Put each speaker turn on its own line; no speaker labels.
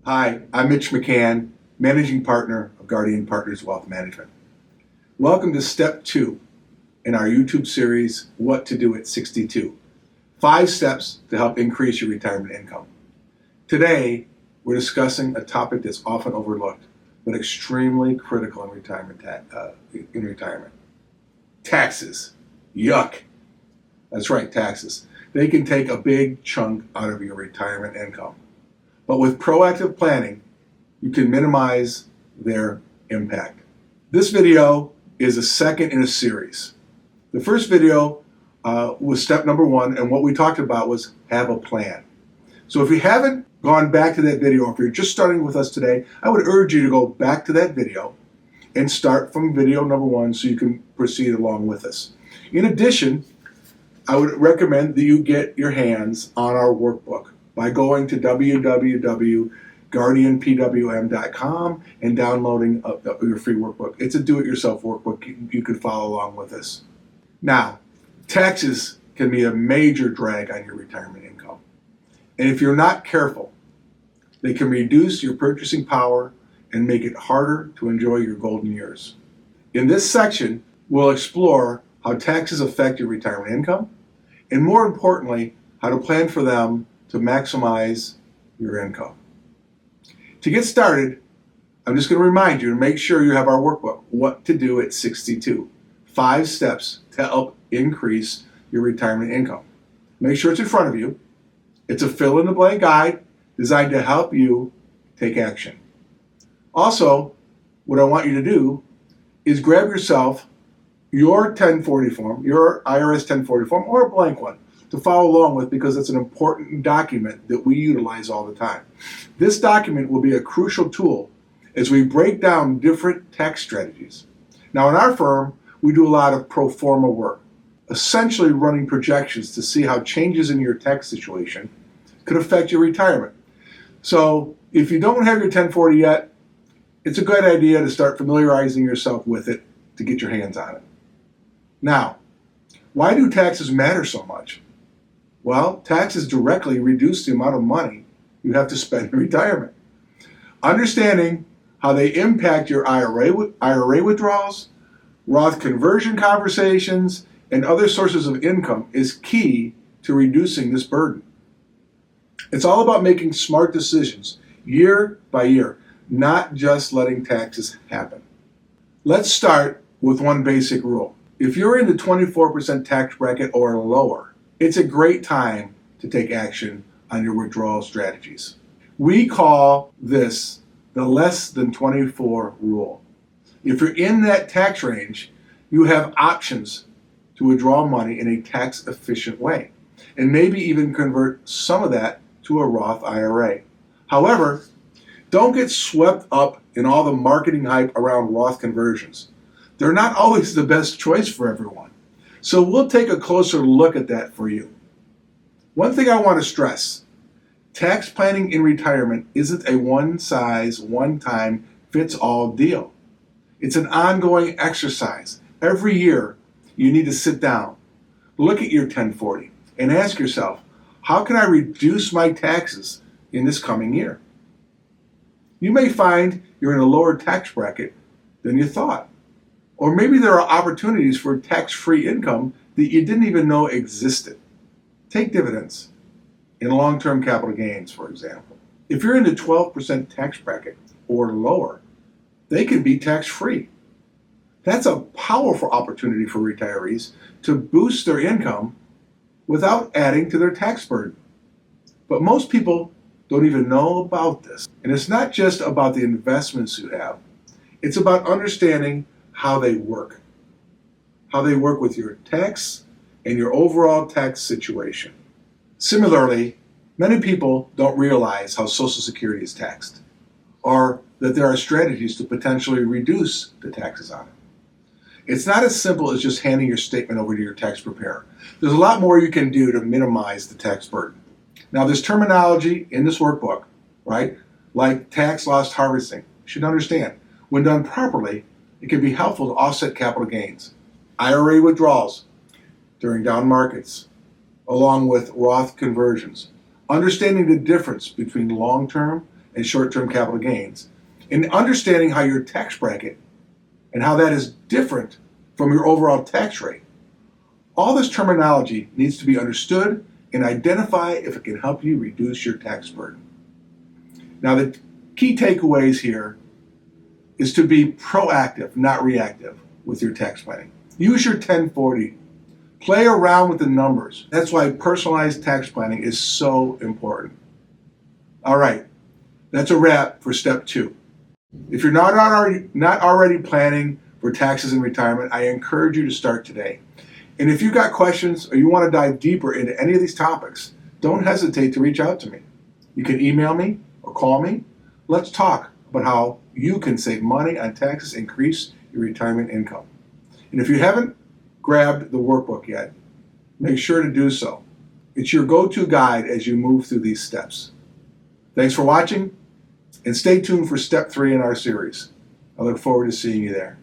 Hi, I'm Mitch McCann, Managing Partner of Guardian Partners Wealth Management. Welcome to Step 2 in our YouTube series, What to Do at 62. 5 steps to help increase your retirement income. Today, we're discussing a topic that's often overlooked, but extremely critical in retirement. Taxes. Yuck. That's right, taxes. They can take a big chunk out of your retirement income. But with proactive planning, you can minimize their impact. This video is the second in a series. The first video was step number 1, and what we talked about was have a plan. So if you haven't gone back to that video, or if you're just starting with us today, I would urge you to go back to that video and start from video number 1 so you can proceed along with us. In addition, I would recommend that you get your hands on our workbook by going to www.guardianpwm.com and downloading your free workbook. It's a do-it-yourself workbook. You can follow along with us. Now, taxes can be a major drag on your retirement income. And if you're not careful, they can reduce your purchasing power and make it harder to enjoy your golden years. In this section, we'll explore how taxes affect your retirement income, and more importantly, how to plan for them to maximize your income. To get started, I'm just going to remind you to make sure you have our workbook, What to Do at 62. 5 steps to help increase your retirement income. Make sure it's in front of you. It's a fill-in-the-blank guide designed to help you take action. Also, what I want you to do is grab yourself your 1040 form, your IRS 1040 form, or a blank one, to follow along with, because it's an important document that we utilize all the time. This document will be a crucial tool as we break down different tax strategies. Now, in our firm, we do a lot of pro forma work, essentially running projections to see how changes in your tax situation could affect your retirement. So if you don't have your 1040 yet, it's a good idea to start familiarizing yourself with it to get your hands on it. Now, why do taxes matter so much? Well, taxes directly reduce the amount of money you have to spend in retirement. Understanding how they impact your IRA withdrawals, Roth conversion conversations, and other sources of income is key to reducing this burden. It's all about making smart decisions year by year, not just letting taxes happen. Let's start with one basic rule. If you're in the 24% tax bracket or lower, it's a great time to take action on your withdrawal strategies. We call this the less than 24 rule. If you're in that tax range, you have options to withdraw money in a tax efficient way, and maybe even convert some of that to a Roth IRA. However, don't get swept up in all the marketing hype around Roth conversions. They're not always the best choice for everyone. So we'll take a closer look at that for you. One thing I want to stress, tax planning in retirement isn't a one-size, one-time, fits-all deal. It's an ongoing exercise. Every year, you need to sit down, look at your 1040, and ask yourself, how can I reduce my taxes in this coming year? You may find you're in a lower tax bracket than you thought. Or maybe there are opportunities for tax-free income that you didn't even know existed. Take dividends in long-term capital gains, for example. If you're in the 12% tax bracket or lower, they can be tax-free. That's a powerful opportunity for retirees to boost their income without adding to their tax burden. But most people don't even know about this. And it's not just about the investments you have. It's about understanding how they work with your tax and your overall tax situation. Similarly, many people don't realize how Social Security is taxed, or that there are strategies to potentially reduce the taxes on it. It's not as simple as just handing your statement over to your tax preparer. There's a lot more you can do to minimize the tax burden. Now, there's terminology in this workbook, right, like tax loss harvesting. You should understand, when done properly, it can be helpful to offset capital gains, IRA withdrawals during down markets, along with Roth conversions. Understanding the difference between long-term and short-term capital gains, and understanding how your tax bracket and how that is different from your overall tax rate. All this terminology needs to be understood and identify if it can help you reduce your tax burden. Now, the key takeaways here is to be proactive, not reactive, with your tax planning. Use your 1040. Play around with the numbers. That's why personalized tax planning is so important. All right, that's a wrap for step 2. If you're not already planning for taxes in retirement, I encourage you to start today. And if you've got questions or you want to dive deeper into any of these topics, don't hesitate to reach out to me. You can email me or call me. Let's talk about how you can save money on taxes, increase your retirement income. And if you haven't grabbed the workbook yet, make sure to do so. It's your go-to guide as you move through these steps. Thanks for watching, and stay tuned for step 3 in our series. I look forward to seeing you there.